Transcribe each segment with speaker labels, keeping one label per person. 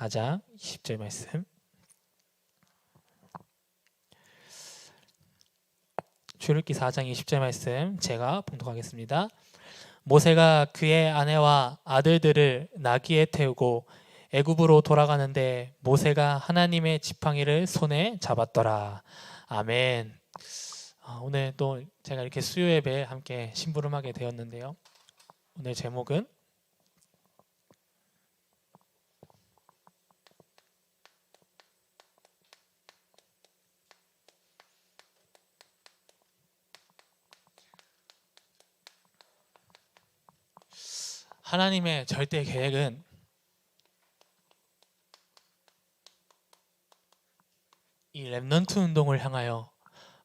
Speaker 1: 4장 20절 말씀. 출애굽기 4장 20절 말씀 제가 봉독하겠습니다. 모세가 그의 아내와 아들들을 나귀에 태우고 애굽으로 돌아가는데 모세가 하나님의 지팡이를 손에 잡았더라. 아멘. 오늘 또 제가 이렇게 수요 예배에 함께 심부름하게 되었는데요. 오늘 제목은 하나님의 절대 계획은 이 렘넌트 운동을 향하여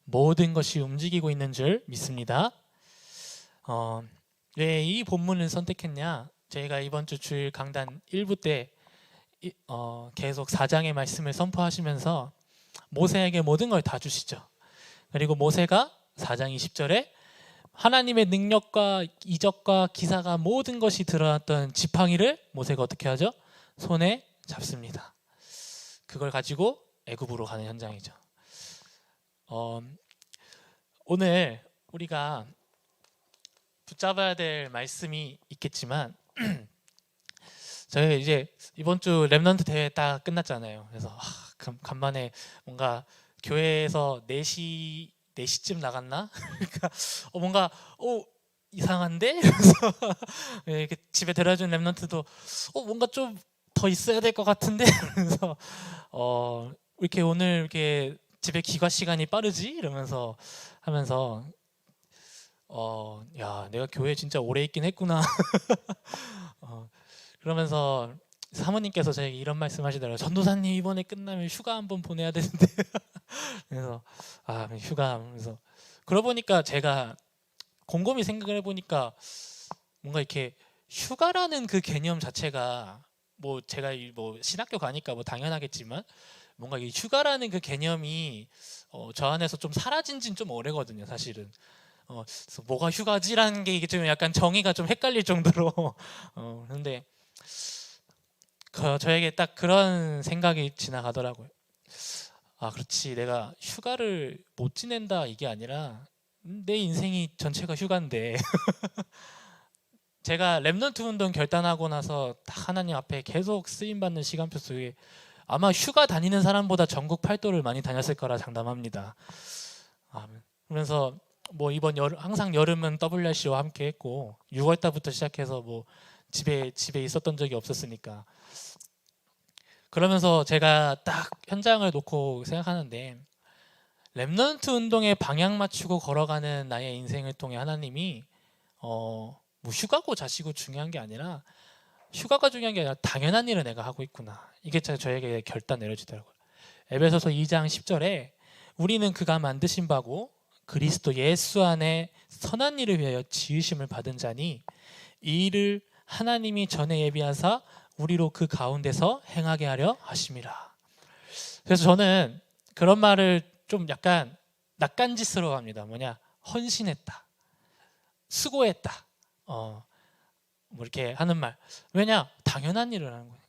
Speaker 1: 모든 것이 움직이고 있는 줄 믿습니다. 왜 이 본문을 선택했냐? 저희가 이번 주 주일 강단 1부 때 계속 4장의 말씀을 선포하시면서 모세에게 모든 걸 다 주시죠. 그리고 모세가 4장 20절에 하나님의 능력과 이적과 기사가 모든 것이 드러났던 지팡이를 모세가 어떻게 하죠? 손에 잡습니다. 그걸 가지고 애굽으로 가는 현장이죠. 오늘 우리가 붙잡아야 될 말씀이 있겠지만 저희 이제 이번 주 렘넌트 대회 딱 끝났잖아요. 그래서 간만에 뭔가 교회에서 4시쯤 나갔나? 그러니까 뭔가 이상한데? 그래서 이렇게 집에 데려준 렘넌트도 뭔가 좀 더 있어야 될 것 같은데? 그래서 이렇게 오늘 이렇게 집에 귀가 시간이 빠르지? 이러면서 하면서 야, 내가 교회 진짜 오래 있긴 했구나. 그러면서 사모님께서 저에게 이런 말씀하시더라고요. 전도사님 이번에 끝나면 휴가 한번 보내야 되는데. 그래서 휴가 하면서 그러고 보니까 제가 곰곰이 생각을 해보니까 뭔가 이렇게 휴가라는 그 개념 자체가 뭐 제가 뭐 신학교 가니까 뭐 당연하겠지만 뭔가 이 휴가라는 그 개념이 저 안에서 좀 사라진 지는 좀 오래거든요, 사실은. 그래서 뭐가 휴가지라는 게 이게 좀 약간 정의가 좀 헷갈릴 정도로 근데 저에게 딱 그런 생각이 지나가더라고요. 그렇지, 내가 휴가를 못 지낸다 이게 아니라 내 인생이 전체가 휴가인데 제가 렘넌트 운동 결단하고 나서 딱 하나님 앞에 계속 쓰임받는 시간표 속에 아마 휴가 다니는 사람보다 전국 팔도를 많이 다녔을 거라 장담합니다. 그러면서 뭐 이번 항상 여름은 WRC와 함께 했고 6월 달부터 시작해서 뭐 집에 있었던 적이 없었으니까 그러면서 제가 딱 현장을 놓고 생각하는데 렘넌트 운동에 방향 맞추고 걸어가는 나의 인생을 통해 하나님이 뭐 휴가고 자시고 중요한 게 아니라 휴가가 중요한 게 아니라 당연한 일을 내가 하고 있구나. 이게 저에게 결단 내려지더라고요. 에베소서 2장 10절에 우리는 그가 만드신 바고 그리스도 예수 안에 선한 일을 위하여 지으심을 받은 자니 이 일을 하나님이 전에 예비하사 우리로 그 가운데서 행하게 하려 하심이라. 그래서 저는 그런 말을 좀 약간 낯간지스러워합니다. 뭐냐? 헌신했다, 수고했다, 뭐 이렇게 하는 말. 왜냐? 당연한 일을 하는 거예요.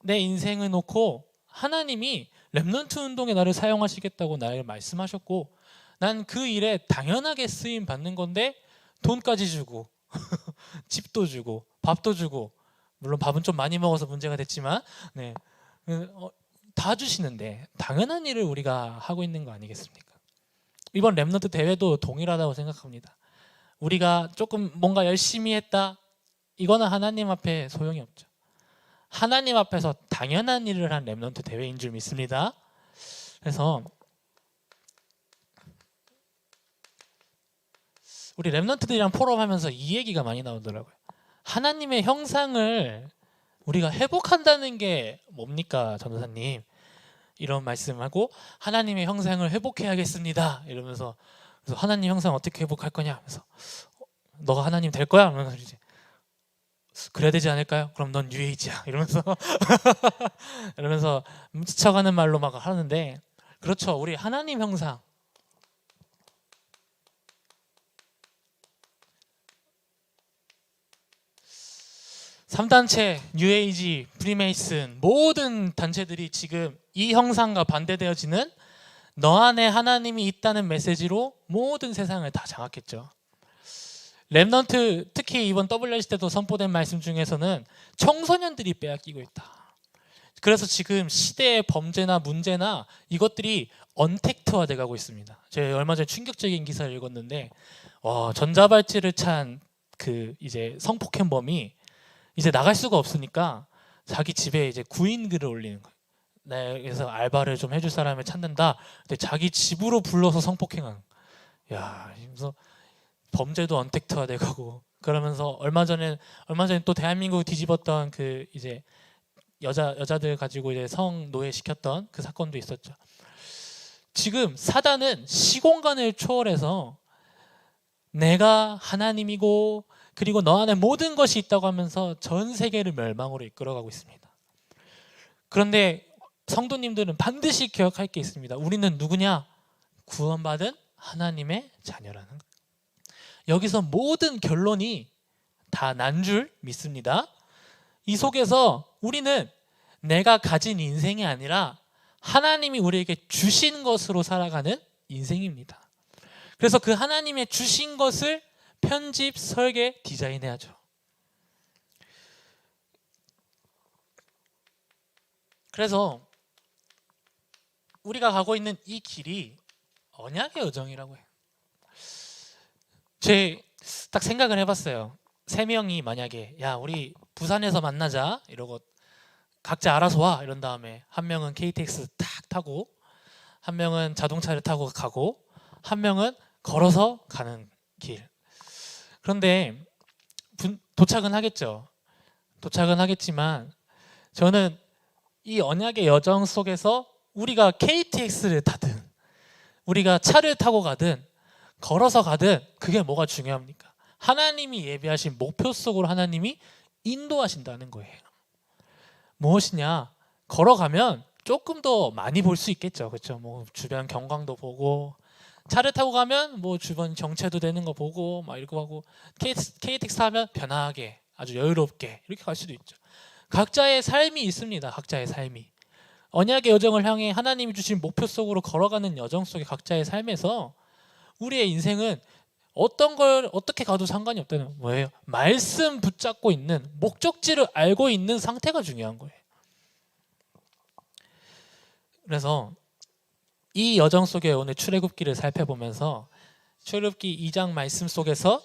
Speaker 1: 내 인생을 놓고 하나님이 렘넌트 운동에 나를 사용하시겠다고 나를 말씀하셨고 난 그 일에 당연하게 쓰임 받는 건데 돈까지 주고 집도 주고 밥도 주고 물론 밥은 좀 많이 먹어서 문제가 됐지만 다 주시는데 당연한 일을 우리가 하고 있는 거 아니겠습니까? 이번 렘넌트 대회도 동일하다고 생각합니다. 우리가 조금 뭔가 열심히 했다, 이거는 하나님 앞에 소용이 없죠. 하나님 앞에서 당연한 일을 한 렘넌트 대회인 줄 믿습니다. 그래서 우리 렘넌트들이랑 포럼하면서 이 얘기가 많이 나오더라고요. 하나님의 형상을 우리가 회복한다는 게 뭡니까, 전도사님? 이런 말씀하고 하나님의 형상을 회복해야겠습니다. 이러면서 그래서 하나님 형상 어떻게 회복할 거냐? 그래서 너가 하나님 될 거야? 그러면서 이제 그래야 되지 않을까요? 그럼 넌 뉴에이지야. 이러면서 스쳐가는 말로 막 하는데 그렇죠. 우리 하나님 형상 3단체, 뉴에이지, 프리메이슨 모든 단체들이 지금 이 형상과 반대되어지는 너 안에 하나님이 있다는 메시지로 모든 세상을 다 장악했죠. 렘넌트, 특히 이번 WRC 때도 선포된 말씀 중에서는 청소년들이 빼앗기고 있다. 그래서 지금 시대의 범죄나 문제나 이것들이 언택트화돼 가고 있습니다. 제가 얼마 전에 충격적인 기사를 읽었는데 전자발찌를 찬 그 이제 성폭행범이 이제 나갈 수가 없으니까 자기 집에 이제 구인 글을 올리는 거예요. 네, 그래서 알바를 좀 해줄 사람을 찾는다. 근데 자기 집으로 불러서 성폭행한. 야, 그래서 범죄도 언택트화돼 가고 그러면서 얼마 전에 또 대한민국 뒤집었던 그 이제 여자들 가지고 이제 성노예 시켰던 그 사건도 있었죠. 지금 사단은 시공간을 초월해서 내가 하나님이고 그리고 너 안에 모든 것이 있다고 하면서 전 세계를 멸망으로 이끌어가고 있습니다. 그런데 성도님들은 반드시 기억할 게 있습니다. 우리는 누구냐? 구원받은 하나님의 자녀라는 것. 여기서 모든 결론이 다 난 줄 믿습니다. 이 속에서 우리는 내가 가진 인생이 아니라 하나님이 우리에게 주신 것으로 살아가는 인생입니다. 그래서 그 하나님의 주신 것을 편집, 설계, 디자인해야죠. 그래서 우리가 가고 있는 이 길이 언약의 여정이라고 해요. 제 딱 생각을 해봤어요. 세 명이 만약에 야 우리 부산에서 만나자 이러고 각자 알아서 와 이런 다음에 한 명은 KTX 딱 타고 한 명은 자동차를 타고 가고 한 명은 걸어서 가는 길. 그런데 도착은 하겠죠. 도착은 하겠지만 저는 이 언약의 여정 속에서 우리가 KTX를 타든 우리가 차를 타고 가든 걸어서 가든 그게 뭐가 중요합니까? 하나님이 예비하신 목표 속으로 하나님이 인도하신다는 거예요. 무엇이냐? 걸어가면 조금 더 많이 볼 수 있겠죠. 그렇죠? 뭐 주변 경광도 보고 차를 타고 가면 뭐 주변 정체도 되는 거 보고 막 이러고 하고 KTX 타면 편하게 아주 여유롭게 이렇게 갈 수도 있죠. 각자의 삶이 있습니다. 각자의 삶이. 언약의 여정을 향해 하나님이 주신 목표 속으로 걸어가는 여정 속의 각자의 삶에서 우리의 인생은 어떤 걸 어떻게 가도 상관이 없다는 뭐예요? 말씀 붙잡고 있는 목적지를 알고 있는 상태가 중요한 거예요. 그래서 이 여정 속에 오늘 출애굽기를 살펴보면서 출애굽기 2장 말씀 속에서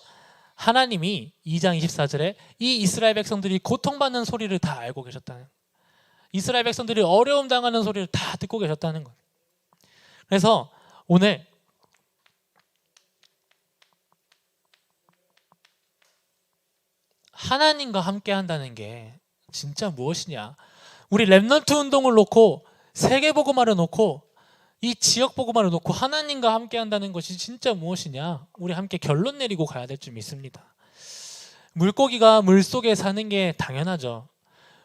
Speaker 1: 하나님이 2장 24절에 이 이스라엘 백성들이 고통받는 소리를 다 알고 계셨다는 거예요. 이스라엘 백성들이 어려움 당하는 소리를 다 듣고 계셨다는 거예요. 그래서 오늘 하나님과 함께 한다는 게 진짜 무엇이냐? 우리 렘넌트 운동을 놓고 세계복음화를 놓고 이 지역복음화를 놓고 하나님과 함께 한다는 것이 진짜 무엇이냐? 우리 함께 결론 내리고 가야 될 줄 믿습니다. 물고기가 물속에 사는 게 당연하죠.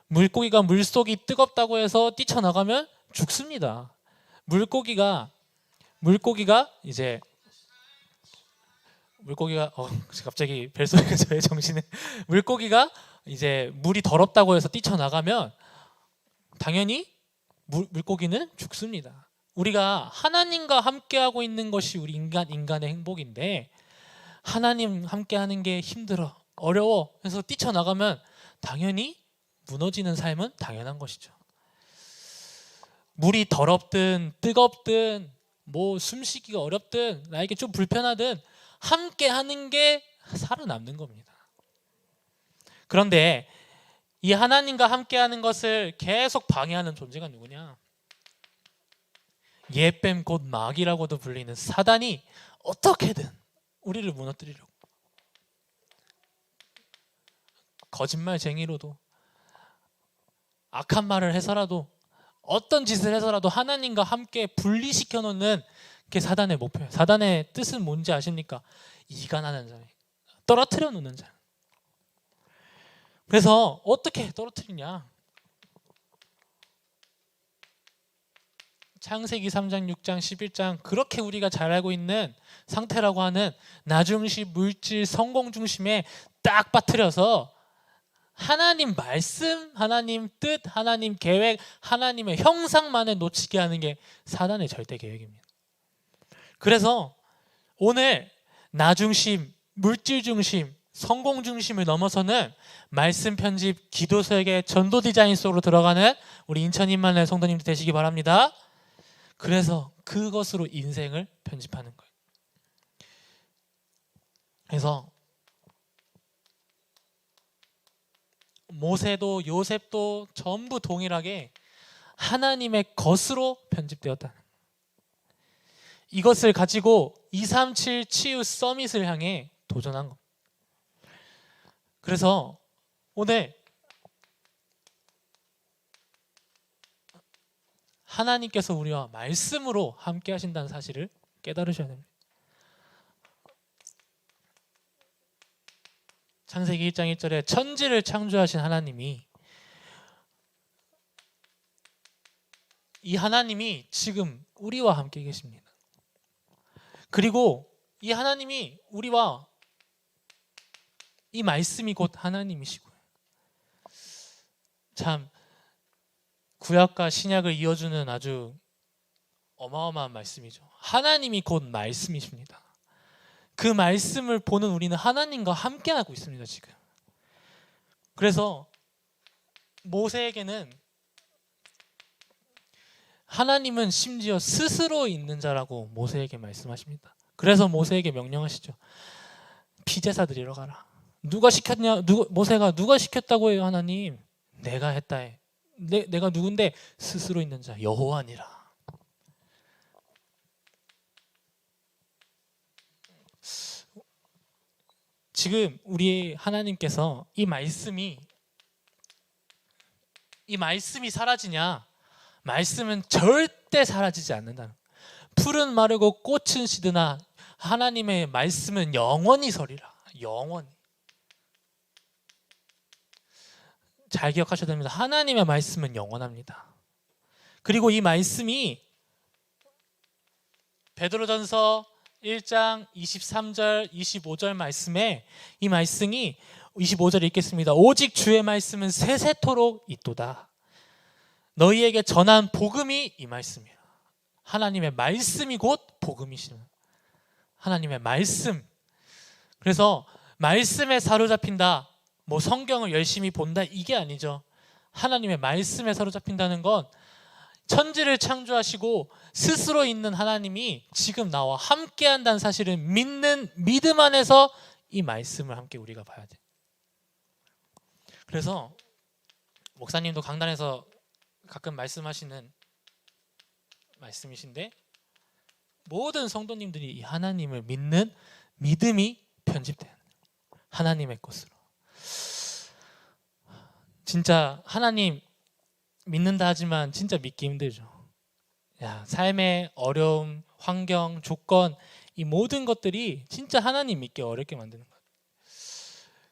Speaker 1: 물고기가 물속이 뜨겁다고 해서 뛰쳐나가면 죽습니다. 물고기가 갑자기 벨소리가 저의 정신에 물고기가 이제 물이 더럽다고 해서 뛰쳐나가면 당연히 물고기는 죽습니다. 우리가 하나님과 함께하고 있는 것이 우리 인간의 행복인데 하나님 함께하는 게 힘들어 어려워 해서 뛰쳐나가면 당연히 무너지는 삶은 당연한 것이죠. 물이 더럽든 뜨겁든 뭐 숨쉬기가 어렵든 나에게 좀 불편하든 함께 하는 게 살아남는 겁니다. 그런데 이 하나님과 함께 하는 것을 계속 방해하는 존재가 누구냐? 예뱀 곧 마귀라고도 불리는 사단이 어떻게든 우리를 무너뜨리려고 거짓말쟁이로도 악한 말을 해서라도 어떤 짓을 해서라도 하나님과 함께 분리시켜 놓는 게 사단의 목표예요. 사단의 뜻은 뭔지 아십니까? 이간하는 자예요. 떨어뜨려 놓는 자. 그래서 어떻게 떨어뜨리냐? 창세기 3장, 6장, 11장 그렇게 우리가 잘 알고 있는 상태라고 하는 나 중심, 물질, 성공 중심에 딱 빠뜨려서 하나님 말씀, 하나님 뜻, 하나님 계획, 하나님의 형상만을 놓치게 하는 게 사단의 절대 계획입니다. 그래서 오늘 나 중심, 물질 중심, 성공 중심을 넘어서는 말씀 편집, 기도 설계, 전도 디자인 속으로 들어가는 우리 인천인만의 성도님들 되시기 바랍니다. 그래서 그것으로 인생을 편집하는 거예요. 그래서 모세도 요셉도 전부 동일하게 하나님의 것으로 편집되었다. 이것을 가지고 237 치유 서밋을 향해 도전한 것. 그래서 오늘 하나님께서 우리와 말씀으로 함께 하신다는 사실을 깨달으셔야 됩니다. 창세기 1장 1절에 천지를 창조하신 하나님이, 이 하나님이 지금 우리와 함께 계십니다. 그리고 이 하나님이 우리와, 이 말씀이 곧 하나님이시고요. 참 구약과 신약을 이어주는 아주 어마어마한 말씀이죠. 하나님이 곧 말씀이십니다. 그 말씀을 보는 우리는 하나님과 함께하고 있습니다, 지금. 그래서 모세에게는 하나님은 심지어 스스로 있는 자라고 모세에게 말씀하십니다. 그래서 모세에게 명령하시죠. 피제사 드리러 가라. 누가 시켰냐? 모세가 누가 시켰다고 해요, 하나님? 내가 했다 해. 내가 누군데? 스스로 있는 자 여호와니라. 지금 우리 하나님께서 이 말씀이 사라지냐? 말씀은 절대 사라지지 않는다. 풀은 마르고 꽃은 시드나 하나님의 말씀은 영원히 서리라. 영원히. 잘 기억하셔야 됩니다. 하나님의 말씀은 영원합니다. 그리고 이 말씀이 베드로전서 1장 23절 25절 말씀에, 이 말씀이 25절 읽겠습니다. 오직 주의 말씀은 세세토록 있도다. 너희에게 전한 복음이 이 말씀이라. 하나님의 말씀이 곧 복음이시라. 하나님의 말씀. 그래서 말씀에 사로잡힌다, 뭐 성경을 열심히 본다, 이게 아니죠. 하나님의 말씀에 사로잡힌다는 건 천지를 창조하시고 스스로 있는 하나님이 지금 나와 함께 한다는 사실을 믿는 믿음 안에서 이 말씀을 함께 우리가 봐야 돼. 그래서 목사님도 강단에서 가끔 말씀하시는 말씀이신데, 모든 성도님들이 이 하나님을 믿는 믿음이 편집돼요. 하나님의 것으로. 진짜 하나님 믿는다 하지만 진짜 믿기 힘들죠. 삶의 어려움, 환경, 조건, 이 모든 것들이 진짜 하나님 믿기 어렵게 만드는 거예요.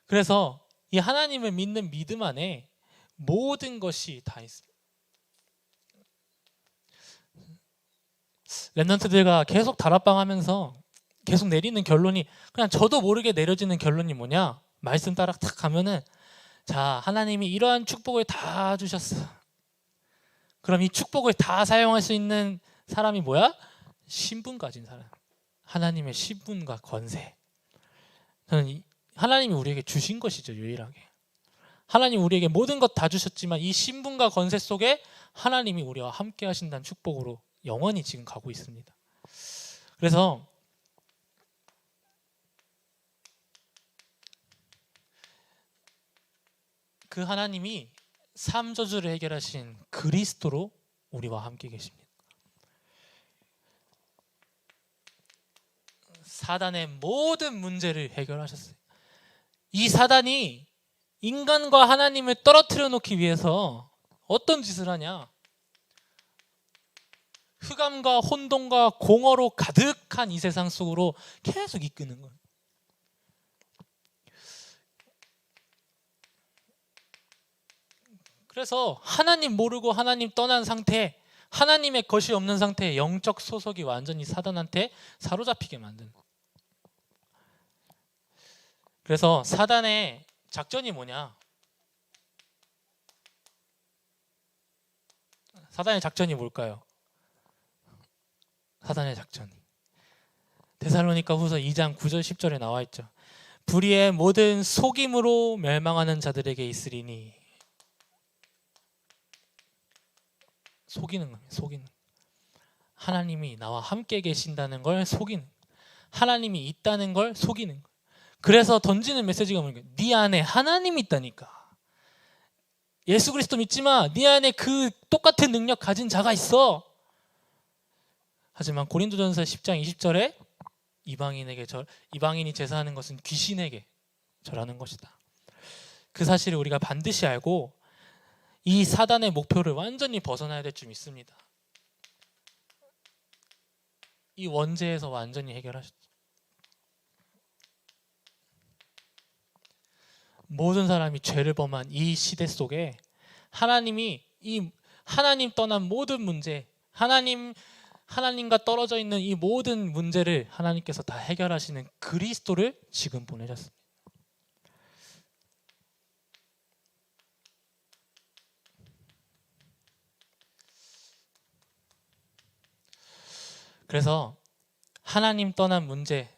Speaker 1: 그래서 이 하나님을 믿는 믿음 안에 모든 것이 다 있습니다. 랩런트들과 계속 다락방하면서 계속 내리는 결론이, 그냥 저도 모르게 내려지는 결론이 뭐냐? 말씀 따라 탁 가면은, 자, 하나님이 이러한 축복을 다 주셨어. 그럼 이 축복을 다 사용할 수 있는 사람이 뭐야? 신분 가진 사람. 하나님의 신분과 권세. 저는 하나님이 우리에게 주신 것이죠, 유일하게. 하나님 우리에게 모든 것 다 주셨지만 이 신분과 권세 속에 하나님이 우리와 함께 하신다는 축복으로 영원히 지금 가고 있습니다. 그래서 그 하나님이 삼저주를 해결하신 그리스도로 우리와 함께 계십니다. 사단의 모든 문제를 해결하셨어요. 이 사단이 인간과 하나님을 떨어뜨려 놓기 위해서 어떤 짓을 하냐? 흑암과 혼돈과 공허로 가득한 이 세상 속으로 계속 이끄는 거예요. 그래서 하나님 모르고 하나님 떠난 상태, 하나님의 것이 없는 상태에 영적 소속이 완전히 사단한테 사로잡히게 만드는 거예요. 그래서 사단의 작전이 뭐냐? 사단의 작전이 뭘까요? 사단의 작전이 데살로니가 후서 2장 9절 10절에 나와 있죠. 불의의 모든 속임으로 멸망하는 자들에게 있으리니. 속이는 겁니다. 속이는. 하나님이 나와 함께 계신다는 걸 속이는. 하나님이 있다는 걸 속이는. 그래서 던지는 메시지가 뭐냐? 네 안에 하나님이 있다니까. 예수 그리스도 믿지 마. 네 안에 그 똑같은 능력 가진 자가 있어. 하지만 고린도전서 10장 20절에 이방인이 제사하는 것은 귀신에게 절하는 것이다. 그 사실을 우리가 반드시 알고 이 사단의 목표를 완전히 벗어나야 될 줄 믿습니다. 이 원죄에서 완전히 해결하셨죠. 모든 사람이 죄를 범한 이 시대 속에 하나님이 이 하나님 떠난 모든 문제, 하나님과 떨어져 있는 이 모든 문제를 하나님께서 다 해결하시는 그리스도를 지금 보내셨습니다. 그래서 하나님 떠난 문제,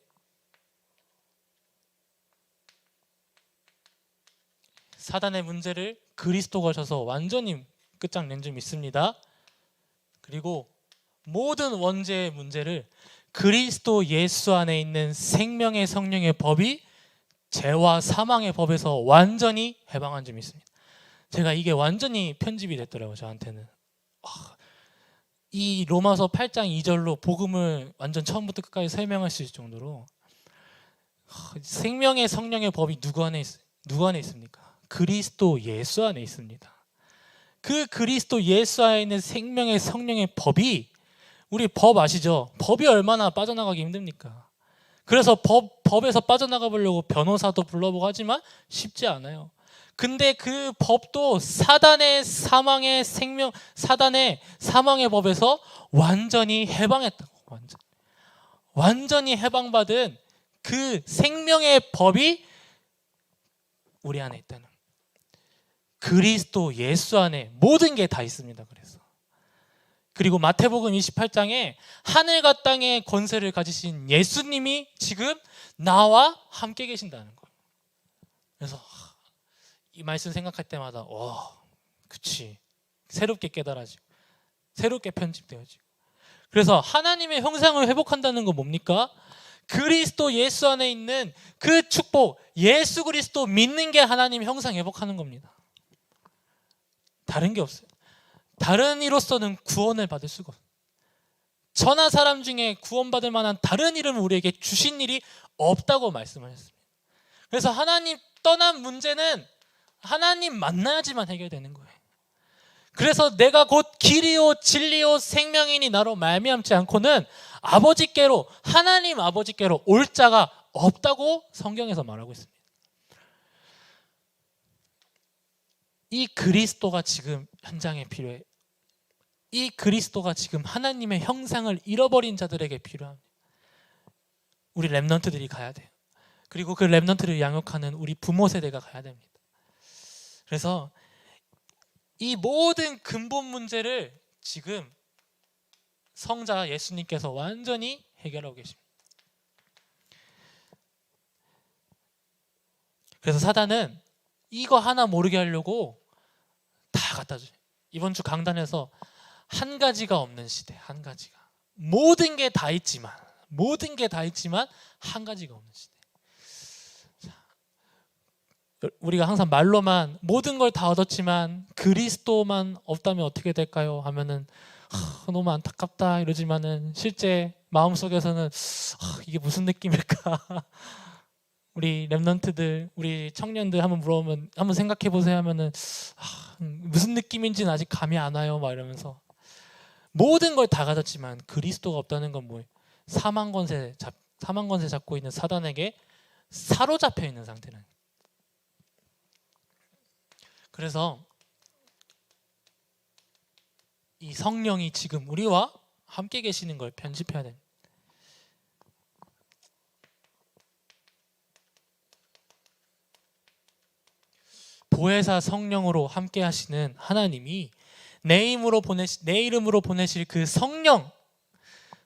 Speaker 1: 사단의 문제를 그리스도가 오셔서 완전히 끝장낸 줄 믿습니다. 그리고 모든 원죄의 문제를 그리스도 예수 안에 있는 생명의 성령의 법이 죄와 사망의 법에서 완전히 해방한 줄 믿습니다. 제가 이게 완전히 편집이 됐더라고요. 저한테는. 이 로마서 8장 2절로 복음을 완전 처음부터 끝까지 설명할 수 있을 정도로 생명의 성령의 법이 누구 안에 있습니까? 그리스도 예수 안에 있습니다. 그 그리스도 예수 안에 있는 생명의 성령의 법이, 우리 법 아시죠? 법이 얼마나 빠져나가기 힘듭니까? 그래서 법에서 빠져나가 보려고 변호사도 불러보고 하지만 쉽지 않아요. 근데 그 법도 사단의 사망의 법에서 완전히 해방했다고. 완전히 해방받은 그 생명의 법이 우리 안에 있다는 거예요. 그리스도 예수 안에 모든 게 다 있습니다. 그리고 마태복음 28장에 하늘과 땅의 권세를 가지신 예수님이 지금 나와 함께 계신다는 거예요. 그래서 이 말씀 생각할 때마다 그치, 새롭게 깨달아지고 새롭게 편집되어지고. 그래서 하나님의 형상을 회복한다는 건 뭡니까? 그리스도 예수 안에 있는 그 축복, 예수 그리스도 믿는 게 하나님 형상 회복하는 겁니다. 다른 게 없어요. 다른 이로서는 구원을 받을 수가 없어요. 천하 사람 중에 구원받을 만한 다른 이름을 우리에게 주신 일이 없다고 말씀하셨습니다. 그래서 하나님 떠난 문제는 하나님 만나야지만 해결되는 거예요. 그래서 내가 곧 길이요 진리요 생명이니 나로 말미암지 않고는 아버지께로, 하나님 아버지께로 올 자가 없다고 성경에서 말하고 있습니다. 이 그리스도가 지금 현장에 필요해. 이 그리스도가 지금 하나님의 형상을 잃어버린 자들에게 필요합니다. 우리 렘넌트들이 가야 돼요. 그리고 그 렘넌트를 양육하는 우리 부모 세대가 가야 됩니다. 그래서 이 모든 근본 문제를 지금 성자 예수님께서 완전히 해결하고 계십니다. 그래서 사단은 이거 하나 모르게 하려고 다 갖다 줘요. 이번 주 강단에서 한 가지가 없는 시대, 한 가지가. 모든 게 다 있지만 한 가지가 없는 시대. 우리가 항상 말로만 모든 걸 다 얻었지만 그리스도만 없다면 어떻게 될까요? 하면은 너무 안타깝다 이러지만은 실제 마음속에서는 이게 무슨 느낌일까? 우리 렘넌트들, 우리 청년들 한번 물어보면 한번 생각해 보세요 하면은 무슨 느낌인지는 아직 감이 안 와요 막 이러면서. 모든 걸 다 가졌지만 그리스도가 없다는 건 뭐예요? 사망 권세 잡고 있는 사단에게 사로잡혀 있는 상태는. 그래서 이 성령이 지금 우리와 함께 계시는 걸 편집해야 됩니다. 보혜사 성령으로 함께 하시는 하나님이 내 이름으로 보내실 그 성령,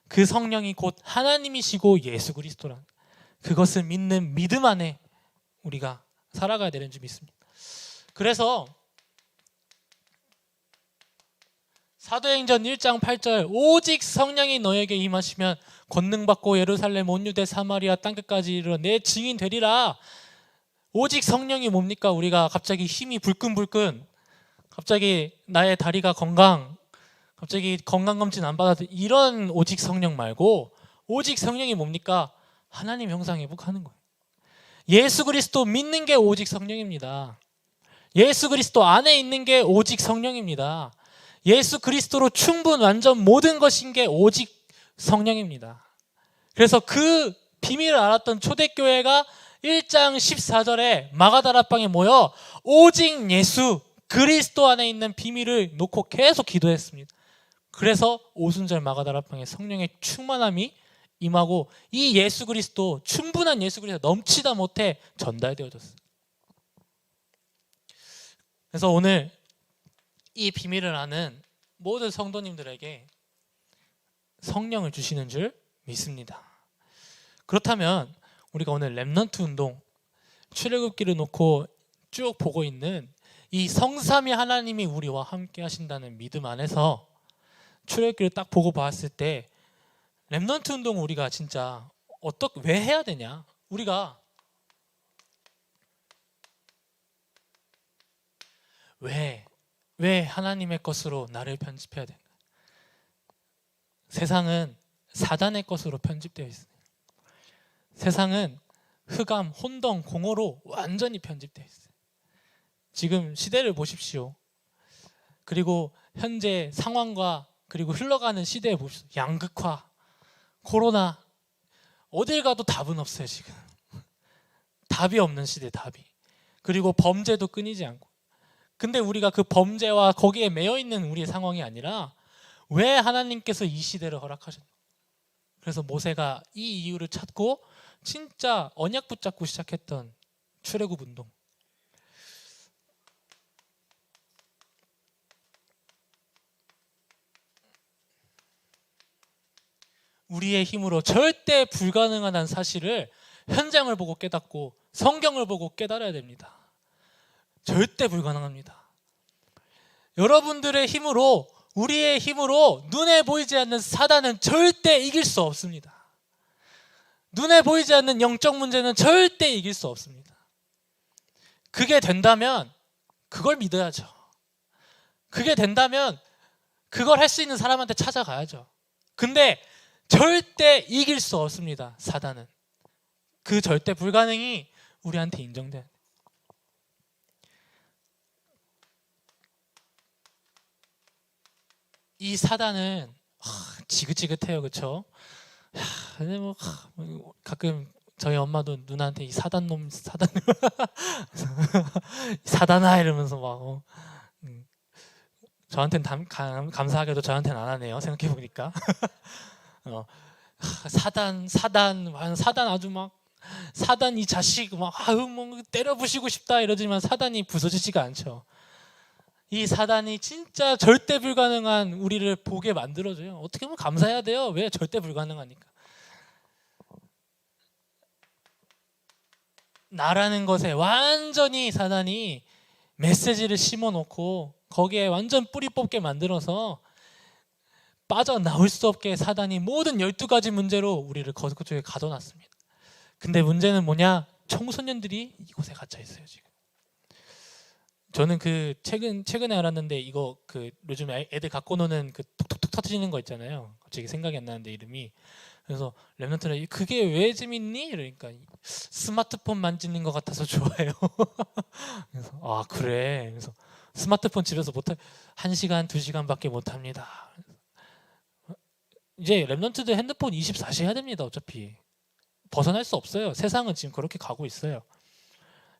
Speaker 1: 그 성령이 곧 하나님이시고 예수 그리스도란, 그것을 믿는 믿음 안에 우리가 살아가야 되는 줄 믿습니다. 그래서 사도행전 1장 8절, 오직 성령이 너에게 임하시면 권능받고 예루살렘 온 유대 사마리아 땅끝까지 이르러 내 증인 되리라. 오직 성령이 뭡니까? 우리가 갑자기 힘이 불끈불끈, 갑자기 나의 다리가 갑자기 건강검진 안 받아도 이런 오직 성령 말고, 오직 성령이 뭡니까? 하나님 형상 회복하는 거예요. 예수 그리스도 믿는 게 오직 성령입니다. 예수 그리스도 안에 있는 게 오직 성령입니다. 예수 그리스도로 충분 완전 모든 것인 게 오직 성령입니다. 그래서 그 비밀을 알았던 초대교회가 1장 14절에 마가다락방에 모여 오직 예수 그리스도 안에 있는 비밀을 놓고 계속 기도했습니다. 그래서 오순절 마가다락방에 성령의 충만함이 임하고 이 예수 그리스도, 충분한 예수 그리스도 넘치다 못해 전달되어졌어요. 그래서 오늘 이 비밀을 아는 모든 성도님들에게 성령을 주시는 줄 믿습니다. 그렇다면 우리가 오늘 렘넌트 운동 출애굽기를 놓고 쭉 보고 있는 이 성삼위 하나님이 우리와 함께 하신다는 믿음 안에서 출애굽기를 딱 보고 봤을 때 렘넌트 운동 우리가 진짜 왜 해야 되냐? 우리가 왜 하나님의 것으로 나를 편집해야 되는가? 세상은 사단의 것으로 편집되어 있어요. 세상은 흑암, 혼동, 공허로 완전히 편집되어 있어요. 지금 시대를 보십시오. 그리고 현재 상황과 그리고 흘러가는 시대에 보십시오. 양극화, 코로나, 어딜 가도 답은 없어요. 지금 답이 없는 시대, 답이. 그리고 범죄도 끊이지 않고. 근데 우리가 그 범죄와 거기에 매여 있는 우리의 상황이 아니라 왜 하나님께서 이 시대를 허락하셨나? 그래서 모세가 이 이유를 찾고 진짜 언약 붙잡고 시작했던 출애굽 운동. 우리의 힘으로 절대 불가능하다는 사실을 현장을 보고 깨닫고 성경을 보고 깨달아야 됩니다. 절대 불가능합니다. 여러분들의 힘으로, 우리의 힘으로 눈에 보이지 않는 사단은 절대 이길 수 없습니다. 눈에 보이지 않는 영적 문제는 절대 이길 수 없습니다. 그게 된다면 그걸 믿어야죠. 그게 된다면 그걸 할 수 있는 사람한테 찾아가야죠. 근데 절대 이길 수 없습니다. 사단은. 그 절대 불가능이 우리한테 인정돼요. 이 사단은 지긋지긋해요. 그렇죠? 근데 가끔 저희 엄마도 누나한테 이 사단놈 사단아 이러면서 막 저한테는 감사하게도 저한테는 안 하네요. 생각해보니까 사단 아주 막 사단 이 자식 막 뭐 때려 부시고 싶다 이러지만 사단이 부서지지가 않죠. 이 사단이 진짜 절대 불가능한 우리를 보게 만들어줘요. 어떻게 보면 감사해야 돼요. 왜? 절대 불가능하니까. 나라는 것에 완전히 사단이 메시지를 심어놓고 거기에 완전 뿌리 뽑게 만들어서 빠져나올 수 없게 사단이 모든 12가지 문제로 우리를 그쪽에 가둬놨습니다. 근데 문제는 뭐냐? 청소년들이 이곳에 갇혀 있어요. 지금 저는 최근에 알았는데 이거 요즘 애들 갖고 노는 톡톡톡 터지는 거 있잖아요. 갑자기 생각이 안 나는데 이름이. 그래서 랩런트는 그게 왜 재밌니? 이러니까 스마트폰 만지는 것 같아서 좋아해요. 그래서 그래. 그래서 스마트폰 집에서 1시간, 2시간밖에 못 합니다. 이제 랩런트들 핸드폰 24시 해야 됩니다. 어차피 벗어날 수 없어요. 세상은 지금 그렇게 가고 있어요.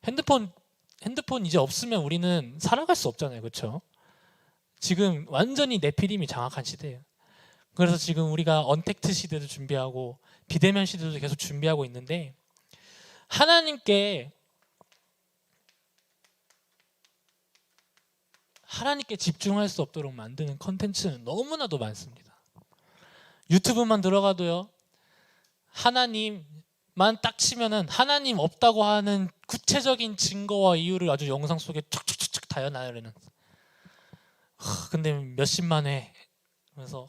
Speaker 1: 핸드폰 이제 없으면 우리는 살아갈 수 없잖아요. 그렇죠? 지금 완전히 내피림이 장악한 시대예요. 그래서 지금 우리가 언택트 시대도 준비하고 비대면 시대도 계속 준비하고 있는데 하나님께 하나님께 집중할 수 없도록 만드는 컨텐츠는 너무나도 많습니다. 유튜브만 들어가도요, 하나님만 딱 치면은 하나님 없다고 하는 구체적인 증거와 이유를 아주 영상 속에 촉촉촉촉 다여놔내는. 근데 몇십만 회 그래서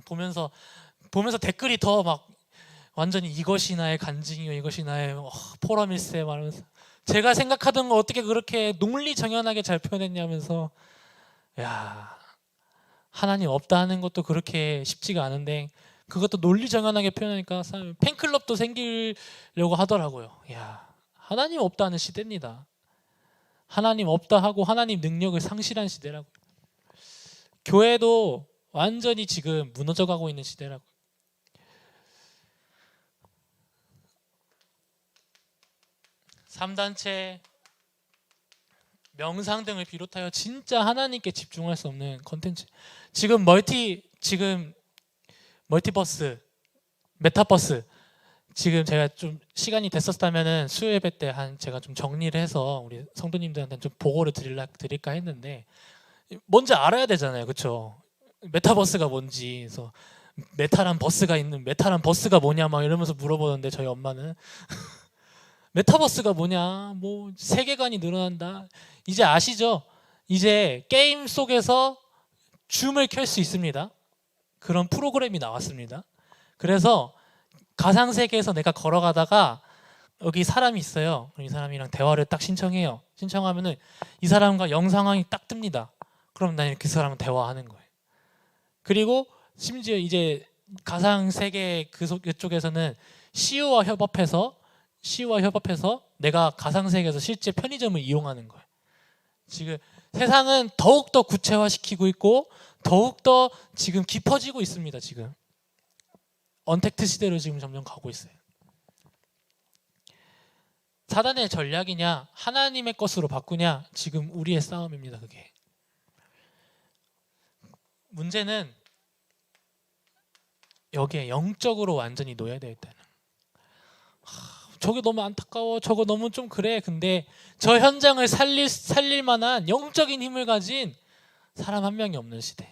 Speaker 1: 보면서 댓글이 더 막 완전히 이것이 나의 간증이요, 이것이 나의 포럼일세 말하면서 제가 생각하던 거 어떻게 그렇게 논리정연하게 잘 표현했냐면서, 야, 하나님 없다 하는 것도 그렇게 쉽지가 않은데 그것도 논리정연하게 표현하니까 팬클럽도 생기려고 하더라고요. 야, 하나님 없다 하는 시대입니다. 하나님 없다 하고 하나님 능력을 상실한 시대라고. 교회도 완전히 지금 무너져가고 있는 시대라고. 삼단체, 명상 등을 비롯하여 진짜 하나님께 집중할 수 없는 컨텐츠. 지금 멀티버스, 메타버스. 지금 제가 좀 시간이 됐었다면은 수요 예배 때 제가 좀 정리를 해서 우리 성도님들한테 좀 보고를 드릴까 했는데, 뭔지 알아야 되잖아요, 그렇죠? 메타버스가 뭔지. 그래서 메타란 버스가 뭐냐 막 이러면서 물어보는데 저희 엄마는 메타버스가 뭐냐, 뭐 세계관이 늘어난다. 이제 아시죠? 이제 게임 속에서 줌을 켤 수 있습니다. 그런 프로그램이 나왔습니다. 그래서 가상세계에서 내가 걸어가다가 여기 사람이 있어요. 이 사람이랑 대화를 딱 신청해요. 신청하면은 이 사람과 영상이 딱 뜹니다. 그럼 난 그 사람은 대화하는 거예요. 그리고 심지어 이제 가상세계 그쪽에서는 CEO와 협업해서 내가 가상세계에서 실제 편의점을 이용하는 거예요. 지금 세상은 더욱더 구체화시키고 있고 더욱더 지금 깊어지고 있습니다. 지금 언택트 시대로 지금 점점 가고 있어요. 사단의 전략이냐 하나님의 것으로 바꾸냐, 지금 우리의 싸움입니다. 그게 문제는 여기에 영적으로 완전히 놓여야 되겠다는. 저게 너무 안타까워, 저거 너무 좀 그래. 근데 저 현장을 살릴 만한 영적인 힘을 가진 사람 한 명이 없는 시대.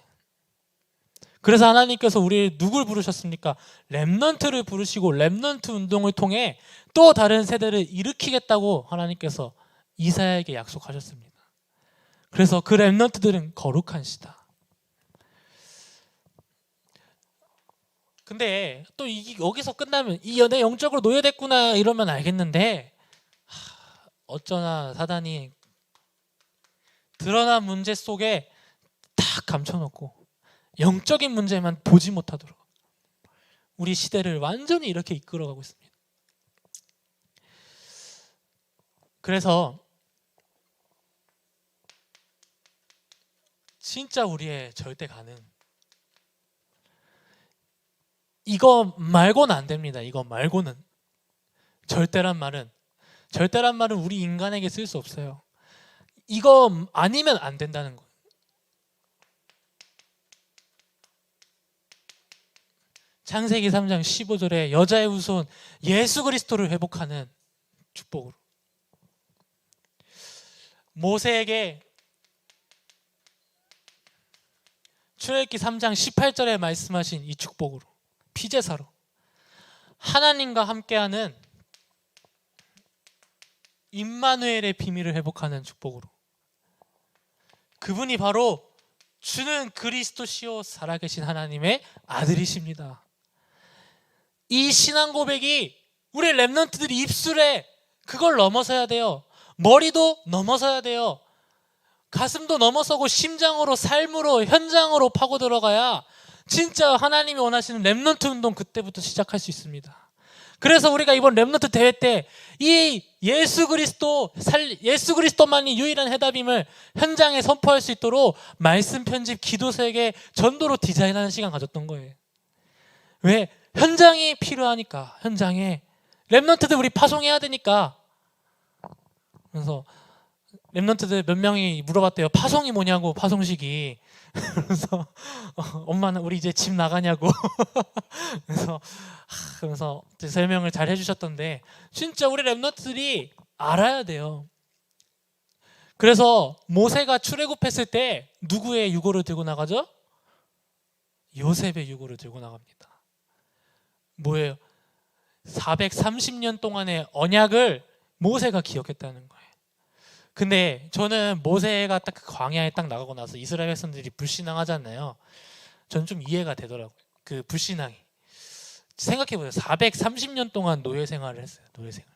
Speaker 1: 그래서 하나님께서 우리 누굴 부르셨습니까? 렘넌트를 부르시고 렘넌트 운동을 통해 또 다른 세대를 일으키겠다고 하나님께서 이사야에게 약속하셨습니다. 그래서 그 렘넌트들은 거룩한 시다. 근데 또 여기서 끝나면 이 연애 영적으로 노예됐구나 이러면 알겠는데, 어쩌나 사단이 드러난 문제 속에 딱 감춰놓고 영적인 문제만 보지 못하도록 우리 시대를 완전히 이렇게 이끌어가고 있습니다. 그래서 진짜 우리의 절대 가능, 이거 말고는 안 됩니다. 이거 말고는. 절대란 말은 우리 인간에게 쓸 수 없어요. 이거 아니면 안 된다는 거예요. 창세기 3장 15절에 여자의 후손 예수 그리스도를 회복하는 축복으로, 모세에게 출애굽기 3장 18절에 말씀하신 이 축복으로, 피제사로 하나님과 함께하는 임마누엘의 비밀을 회복하는 축복으로, 그분이 바로 주는 그리스도시요 살아계신 하나님의 아들이십니다. 이 신앙 고백이 우리 렘넌트들이 입술에 그걸 넘어서야 돼요. 머리도 넘어서야 돼요. 가슴도 넘어서고 심장으로, 삶으로, 현장으로 파고 들어가야 진짜 하나님이 원하시는 렘넌트 운동 그때부터 시작할 수 있습니다. 그래서 우리가 이번 렘넌트 대회 때 이 예수 그리스도만이 유일한 해답임을 현장에 선포할 수 있도록 말씀 편집, 기도서에게 전도로 디자인하는 시간 가졌던 거예요. 왜? 현장이 필요하니까. 현장에 렘넌트들 우리 파송해야 되니까. 그래서 렘넌트들 몇 명이 물어봤대요. 파송이 뭐냐고, 파송식이. 그래서 엄마는 우리 이제 집 나가냐고. 그래서 설명을 잘 해주셨던데, 진짜 우리 렘넌트들이 알아야 돼요. 그래서 모세가 출애굽했을 때 누구의 유고를 들고 나가죠? 요셉의 유고를 들고 나갑니다. 뭐예요? 430년 동안의 언약을 모세가 기억했다는 거예요. 근데 저는 모세가 딱 그 광야에 딱 나가고 나서 이스라엘 백성들이 불신앙하잖아요. 저는 좀 이해가 되더라고요. 그 불신앙이. 생각해보세요. 430년 동안 노예 생활을 했어요. 노예 생활.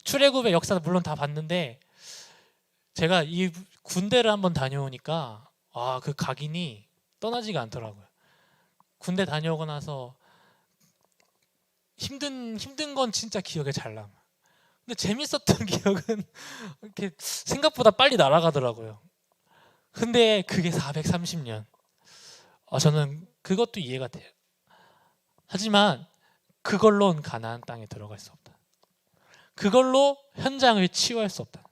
Speaker 1: 출애굽의 역사 물론 다 봤는데 제가 이 군대를 한번 다녀오니까 그 각인이 떠나지가 않더라고요. 군대 다녀오고 나서 힘든 건 진짜 기억에 잘 남아요. 근데 재밌었던 기억은 이렇게 생각보다 빨리 날아가더라고요. 근데 그게 430년. 저는 그것도 이해가 돼요. 하지만 그걸로는 가나안 땅에 들어갈 수 없다. 그걸로 현장을 치유할 수 없다.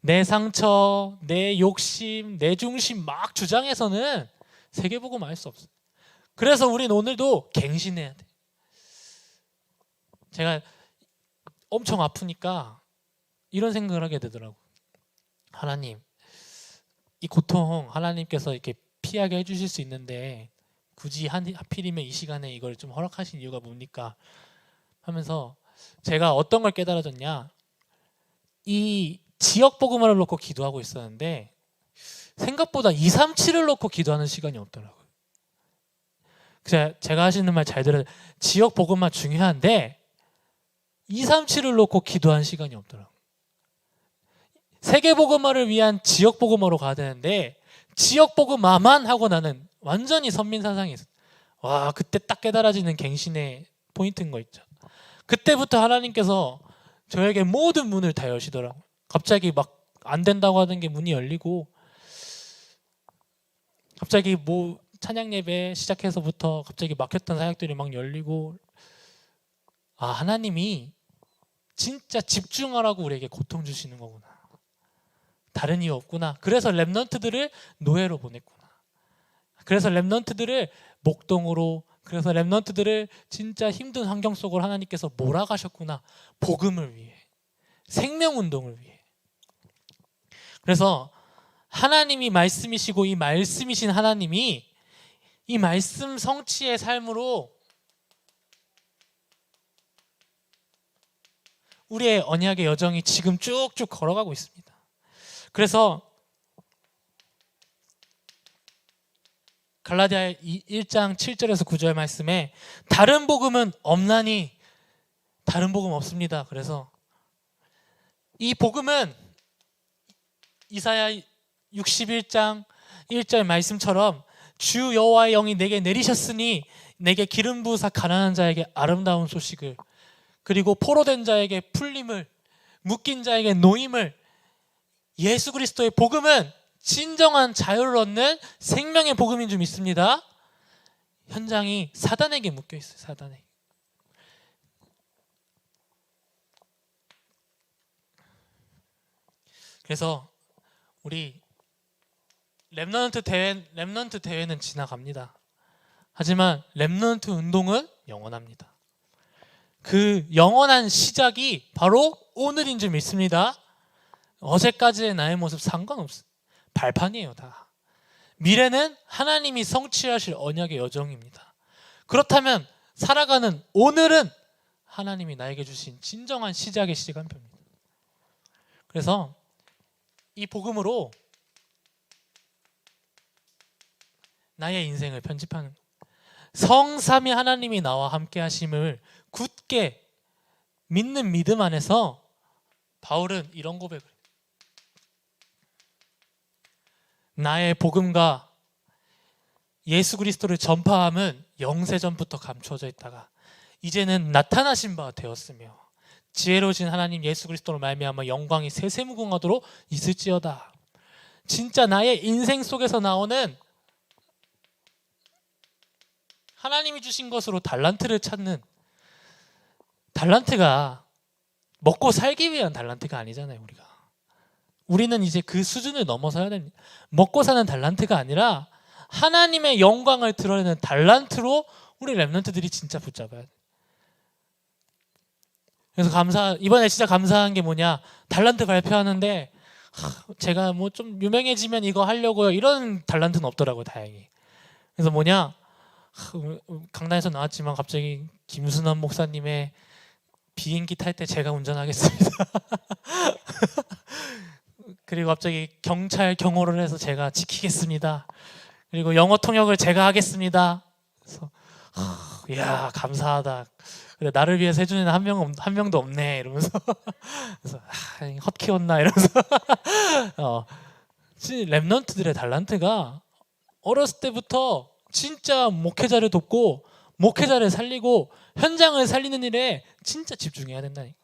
Speaker 1: 내 상처, 내 욕심, 내 중심 막 주장해서는 세계복음 알 수 없어요. 그래서 우린 오늘도 갱신해야 돼. 제가 엄청 아프니까 이런 생각을 하게 되더라고요. 하나님, 이 고통 하나님께서 이렇게 피하게 해주실 수 있는데 굳이 하필이면 이 시간에 이걸 좀 허락하신 이유가 뭡니까? 하면서 제가 어떤 걸 깨달아졌냐, 이 지역 복음화를 놓고 기도하고 있었는데 생각보다 237을 놓고 기도하는 시간이 없더라고요. 제가 하시는 말 잘 들어요. 지역 복음화 중요한데 237을 놓고 기도한 시간이 없더라고요. 세계 복음화를 위한 지역 복음화로 가야 되는데 지역 복음화만 하고 나는 완전히 선민사상이 있어요. 와, 그때 딱 깨달아지는 갱신의 포인트인 거 있죠. 그때부터 하나님께서 저에게 모든 문을 다 여시더라고요. 갑자기 막 안 된다고 하던 게 문이 열리고, 갑자기 뭐 찬양 예배 시작해서부터 갑자기 막혔던 사역들이 막 열리고, 하나님이 진짜 집중하라고 우리에게 고통 주시는 거구나. 다른 이유 없구나. 그래서 렘넌트들을 노예로 보냈구나. 그래서 렘넌트들을 목동으로, 그래서 렘넌트들을 진짜 힘든 환경 속으로 하나님께서 몰아가셨구나. 복음을 위해, 생명운동을 위해. 그래서 하나님이 말씀이시고 이 말씀이신 하나님이 이 말씀 성취의 삶으로 우리의 언약의 여정이 지금 쭉쭉 걸어가고 있습니다. 그래서 갈라디아 1장 7절에서 9절 말씀에 다른 복음은 없나니, 다른 복음 없습니다. 그래서 이 복음은 이사야 61장 1절 말씀처럼 주 여호와의 영이 내게 내리셨으니 내게 기름 부으사 가난한 자에게 아름다운 소식을, 그리고 포로된 자에게 풀림을, 묶인 자에게 노임을. 예수 그리스도의 복음은 진정한 자유를 얻는 생명의 복음인 줄 믿습니다. 현장이 사단에게 묶여 있어요. 사단에게. 그래서 우리 렘넌트 대회는 지나갑니다. 하지만 렘넌트 운동은 영원합니다. 그 영원한 시작이 바로 오늘인 줄 믿습니다. 어제까지의 나의 모습 상관없어요. 발판이에요, 다. 미래는 하나님이 성취하실 언약의 여정입니다. 그렇다면 살아가는 오늘은 하나님이 나에게 주신 진정한 시작의 시간표입니다. 그래서 이 복음으로 나의 인생을 편집하는, 성삼위 하나님이 나와 함께 하심을 굳게 믿는 믿음 안에서 바울은 이런 고백을 해요. 나의 복음과 예수 그리스도를 전파함은 영세전부터 감추어져 있다가 이제는 나타나신 바 되었으며 지혜로우신 하나님 예수 그리스도로 말미암아 영광이 세세무궁하도록 있을지어다. 진짜 나의 인생 속에서 나오는 하나님이 주신 것으로 달란트를 찾는, 달란트가 먹고 살기 위한 달란트가 아니잖아요. 우리는 이제 그 수준을 넘어서야 됩니다. 먹고 사는 달란트가 아니라 하나님의 영광을 드러내는 달란트로 우리 렘넌트들이 진짜 붙잡아야 돼. 그래서 이번에 진짜 감사한 게 뭐냐, 달란트 발표하는데 제가 뭐 좀 유명해지면 이거 하려고요, 이런 달란트는 없더라고요, 다행히. 그래서 뭐냐, 강단에서 나왔지만 갑자기 김순환 목사님의 비행기 탈 때 제가 운전하겠습니다. 그리고 갑자기 경찰 경호를 해서 제가 지키겠습니다. 그리고 영어 통역을 제가 하겠습니다. 그래서 이야, 감사하다. 그래, 나를 위해서 해주는 한 명도 없네 이러면서 그래서 헛키웠나 이러면서 랩넌트들의 달란트가 어렸을 때부터 진짜 목회자를 돕고 목회자를 살리고 현장을 살리는 일에 진짜 집중해야 된다니까.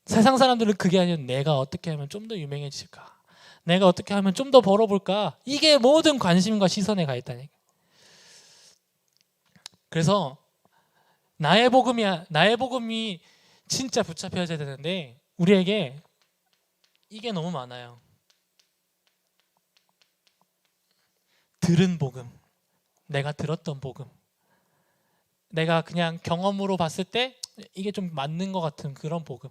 Speaker 1: 세상 사람들은 그게 아니라 내가 어떻게 하면 좀 더 유명해질까, 내가 어떻게 하면 좀 더 벌어볼까, 이게 모든 관심과 시선에 가 있다니까. 그래서 나의 복음이 진짜 붙잡혀야 되는데 우리에게 이게 너무 많아요. 들은 복음, 내가 들었던 복음, 내가 그냥 경험으로 봤을 때 이게 좀 맞는 것 같은 그런 복음.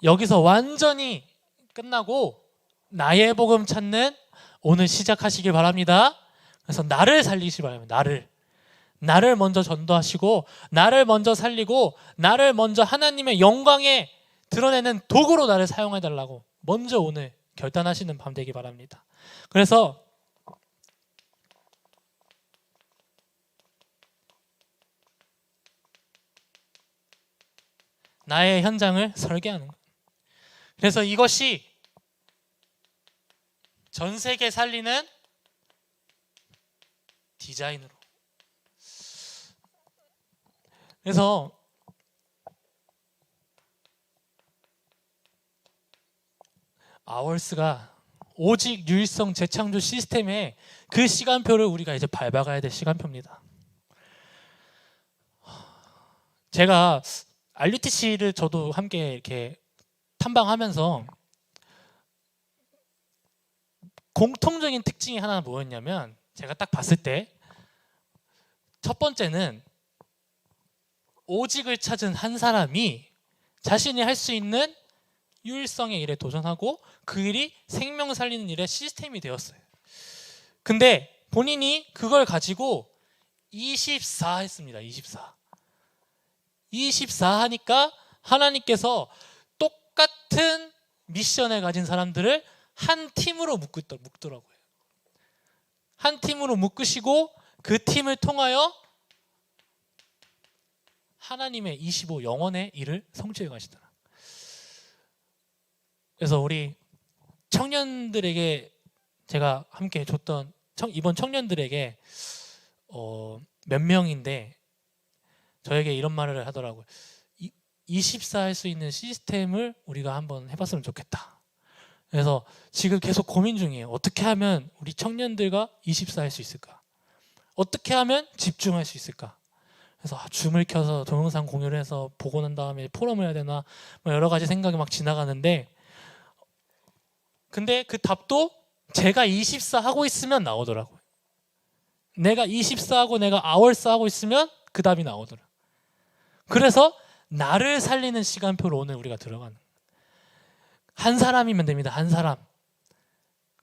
Speaker 1: 여기서 완전히 끝나고 나의 복음 찾는 오늘 시작하시길 바랍니다. 그래서 나를 살리시기 바랍니다. 나를 먼저 전도하시고 나를 먼저 살리고 나를 먼저 하나님의 영광에 드러내는 도구로 나를 사용해 달라고 먼저 오늘 결단하시는 밤 되기 바랍니다. 그래서 나의 현장을 설계하는 거예요. 그래서 이것이 전 세계 살리는 디자인으로. 그래서 아월스가 오직 유일성 재창조 시스템의 그 시간표를 우리가 이제 밟아가야 될 시간표입니다. 제가 RUTC를 저도 함께 이렇게 탐방하면서 공통적인 특징이 하나 뭐였냐면, 제가 딱 봤을 때 첫 번째는 오직을 찾은 한 사람이 자신이 할 수 있는 유일성의 일에 도전하고 그 일이 생명 살리는 일의 시스템이 되었어요. 근데 본인이 그걸 가지고 24 했습니다. 24 하니까 하나님께서 똑같은 미션을 가진 사람들을 한 팀으로 묶더라고요. 한 팀으로 묶으시고 그 팀을 통하여 하나님의 25 영원의 일을 성취해 가시더라. 그래서 우리 청년들에게 제가 함께 줬던 이번 청년들에게 몇 명인데 저에게 이런 말을 하더라고요. 24 할 수 있는 시스템을 우리가 한번 해봤으면 좋겠다. 그래서 지금 계속 고민 중이에요. 어떻게 하면 우리 청년들과 24 할 수 있을까? 어떻게 하면 집중할 수 있을까? 그래서 줌을 켜서 동영상 공유를 해서 보고 난 다음에 포럼을 해야 되나, 뭐 여러 가지 생각이 막 지나가는데, 근데 그 답도 제가 24 하고 있으면 나오더라고요. 내가 24 하고 내가 아월스 하고 있으면 그 답이 나오더라고요. 그래서 나를 살리는 시간표로 오늘 우리가 들어가는, 한 사람이면 됩니다. 한 사람.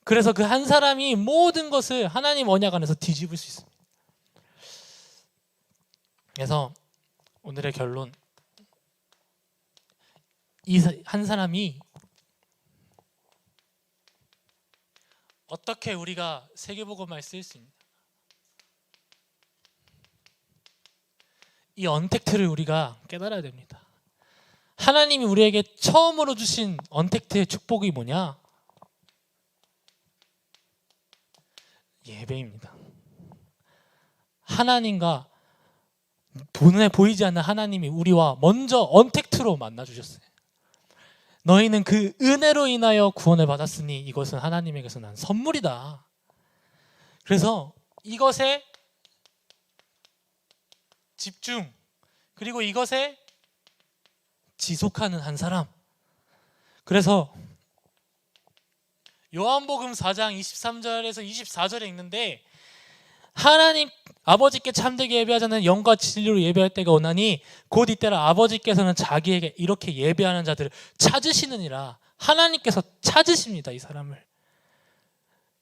Speaker 1: 그래서 그 한 사람이 모든 것을 하나님 언약 안에서 뒤집을 수 있습니다. 그래서 오늘의 결론, 이 한 사람이 어떻게 우리가 세계복음화에 쓰일 수 있냐, 이 언택트를 우리가 깨달아야 됩니다. 하나님이 우리에게 처음으로 주신 언택트의 축복이 뭐냐? 예배입니다. 하나님과 눈에 보이지 않는 하나님이 우리와 먼저 언택트로 만나 주셨어요. 너희는 그 은혜로 인하여 구원을 받았으니 이것은 하나님에게서 난 선물이다. 그래서 이것에 집중, 그리고 이것에 지속하는 한 사람. 그래서 요한복음 4장 23절에서 24절에 읽는데, 하나님 아버지께 참되게 예배하자는 영과 진리로 예배할 때가 오나니 곧 이때라 아버지께서는 자기에게 이렇게 예배하는 자들을 찾으시느니라 하나님께서 찾으십니다, 이 사람을.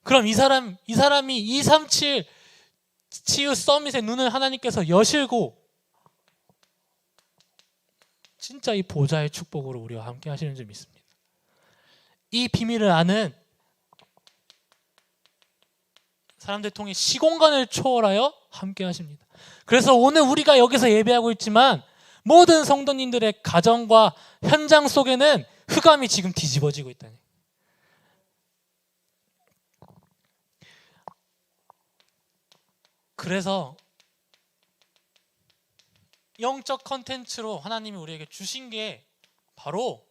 Speaker 1: 그럼 이 사람이 237 치유 서밋의 눈을 하나님께서 여실고 진짜 이 보좌의 축복으로 우리와 함께 하시는 줄 믿습니다. 이 비밀을 아는 사람들 통해 시공간을 초월하여 함께 하십니다. 그래서 오늘 우리가 여기서 예배하고 있지만 모든 성도님들의 가정과 현장 속에는 흑암이 지금 뒤집어지고 있다니. 그래서 영적 컨텐츠로 하나님이 우리에게 주신 게 바로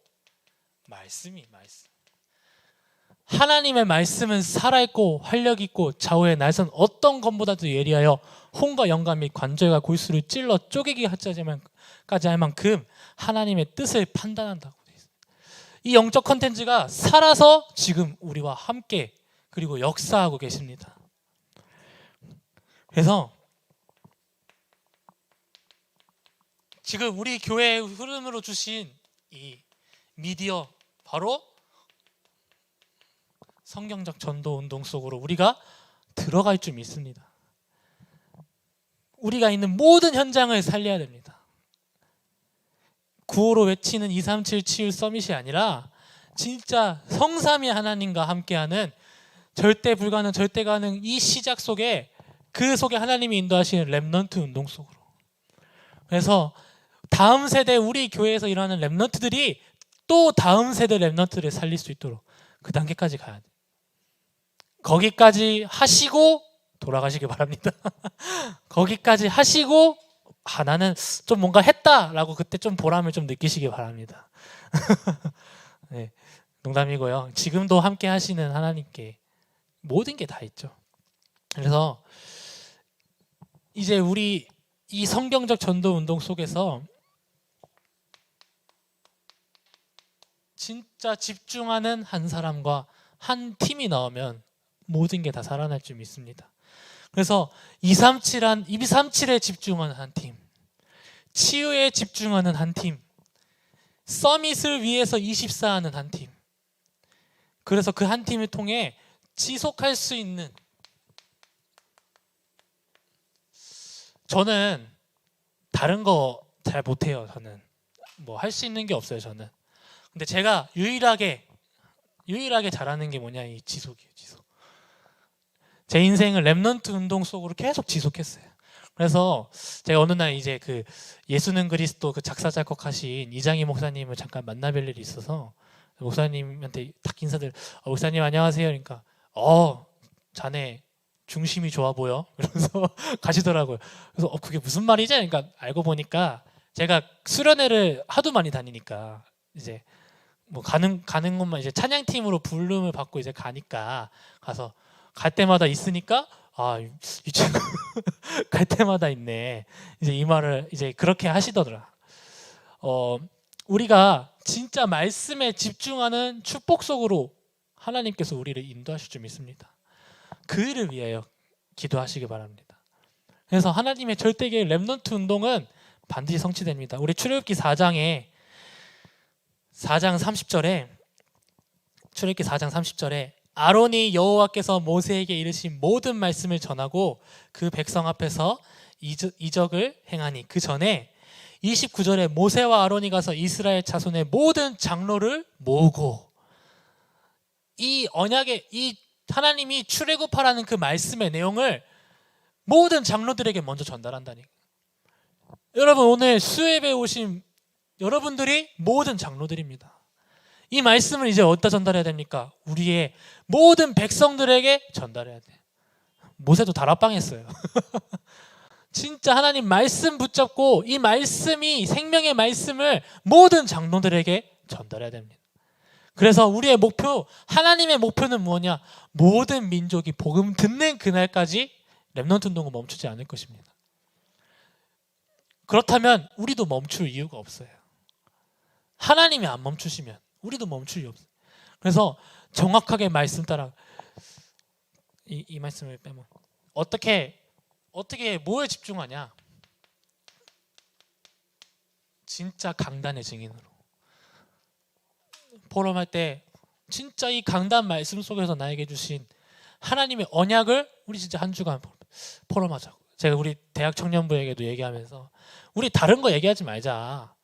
Speaker 1: 말씀. 하나님의 말씀은 살아있고 활력있고 좌우의 날선 어떤 검보다도 예리하여 혼과 영감 및 관절과 골수를 찔러 쪼개기 까지 할 만큼 하나님의 뜻을 판단한다고 되어 있습니다. 이 영적 컨텐츠가 살아서 지금 우리와 함께 그리고 역사하고 계십니다. 그래서 지금 우리 교회의 흐름으로 주신 이 미디어 바로 성경적 전도 운동 속으로 우리가 들어갈 줄 믿습니다. 우리가 있는 모든 현장을 살려야 됩니다. 구호로 외치는 237 치유 서밋이 아니라 진짜 성삼위 하나님과 함께하는 절대 불가능 절대 가능 이 시작 속에 그 속에 하나님이 인도하시는 렘넌트 운동 속으로. 그래서 다음 세대 우리 교회에서 일어나는 렘넌트들이 또 다음 세대 렘넌트를 살릴 수 있도록 그 단계까지 가야 돼요. 거기까지 하시고 돌아가시기 바랍니다. 거기까지 하시고 나는 좀 뭔가 했다라고 그때 좀 보람을 좀 느끼시기 바랍니다. 네, 농담이고요. 지금도 함께 하시는 하나님께 모든 게 다 있죠. 그래서 이제 우리 이 성경적 전도 운동 속에서 진짜 집중하는 한 사람과 한 팀이 나오면 모든 게 다 살아날 줄 믿습니다. 그래서 237에 집중하는 한 팀, 치유에 집중하는 한 팀, 서밋을 위해서 24하는 한 팀. 그래서 그 한 팀을 통해 지속할 수 있는, 저는 다른 거 잘 못해요. 저는 뭐 할 수 있는 게 없어요. 저는. 근데 제가 유일하게 잘하는 게 뭐냐, 이 지속이에요. 지속. 제 인생을 렘넌트 운동 속으로 계속 지속했어요. 그래서 제가 어느 날 이제 그 예수는 그리스도 그 작사 작곡하신 이장희 목사님을 잠깐 만나뵐 일이 있어서 목사님한테 딱 인사들, 목사님 안녕하세요. 그러니까 자네 중심이 좋아 보여. 이러면서 가시더라고요. 그래서 그게 무슨 말이지? 그러니까 알고 보니까 제가 수련회를 하도 많이 다니니까 이제 뭐 가는 것만 이제 찬양팀으로 부름을 받고 이제 가니까 가서 갈 때마다 있으니까 이 친구 갈 때마다 있네. 이제 이 말을 이제 그렇게 하시더라. 우리가 진짜 말씀에 집중하는 축복 속으로 하나님께서 우리를 인도하실 줄 믿습니다. 그 일을 위하여 기도하시기 바랍니다. 그래서 하나님의 절대계의 렘넌트 운동은 반드시 성취됩니다. 우리 출애굽기 4장 30절에 출애굽기 4장 30절에 아론이 여호와께서 모세에게 이르신 모든 말씀을 전하고 그 백성 앞에서 이적을 행하니 그 전에 29절에 모세와 아론이 가서 이스라엘 자손의 모든 장로를 모으고, 이 언약의 이 하나님이 출애굽하라는 그 말씀의 내용을 모든 장로들에게 먼저 전달한다니. 여러분 오늘 수협에 오신 여러분들이 모든 장로들입니다. 이 말씀을 이제 어디다 전달해야 됩니까? 우리의 모든 백성들에게 전달해야 돼. 모세도 다락방했어요. 진짜 하나님 말씀 붙잡고 이 말씀이 생명의 말씀을 모든 장로들에게 전달해야 됩니다. 그래서 우리의 목표, 하나님의 목표는 뭐냐? 모든 민족이 복음 듣는 그날까지 렘넌트 운동은 멈추지 않을 것입니다. 그렇다면 우리도 멈출 이유가 없어요. 하나님이 안 멈추시면 우리도 멈출 이유 없어요. 그래서 정확하게 말씀 따라 이 말씀을 빼면 어떻게 뭐에 집중하냐? 진짜 강단의 증인으로 포럼할 때 진짜 이 강단 말씀 속에서 나에게 주신 하나님의 언약을 우리 진짜 한 주간 포럼하자고. 제가 우리 대학 청년부에게도 얘기하면서 우리 다른 거 얘기하지 말자.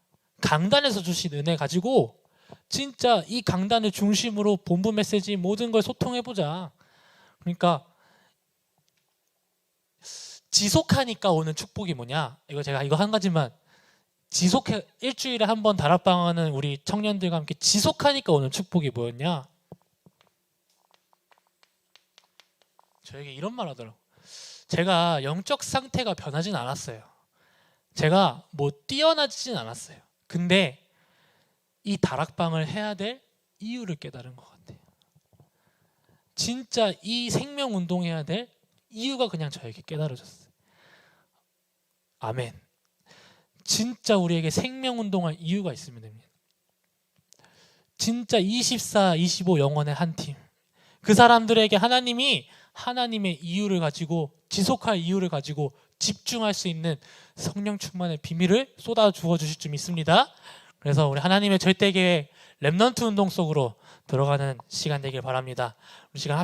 Speaker 1: 강단에서 주신 은혜 가지고 진짜 이 강단을 중심으로 본부 메시지 모든 걸 소통해보자. 그러니까 지속하니까 오는 축복이 뭐냐? 제가 이거 한 가지만 지속해, 일주일에 한 번 다락방하는 우리 청년들과 함께 지속하니까 오는 축복이 뭐였냐? 저에게 이런 말 하더라고. 제가 영적 상태가 변하진 않았어요. 제가 뭐 뛰어나지진 않았어요. 근데 이 다락방을 해야 될 이유를 깨달은 것 같아요. 진짜 이 생명 운동해야 될 이유가 그냥 저에게 깨달아졌어요. 아멘. 진짜 우리에게 생명 운동할 이유가 있으면 됩니다. 진짜 24, 25 영혼의 한 팀. 그 사람들에게 하나님이 하나님의 이유를 가지고 지속할 이유를 가지고 집중할 수 있는 성령 충만의 비밀을 쏟아 주어 주실 줄 믿습니다. 그래서 우리 하나님의 절대 계획 렘넌트 운동 속으로 들어가는 시간 되길 바랍니다. 우리 시간 합시다.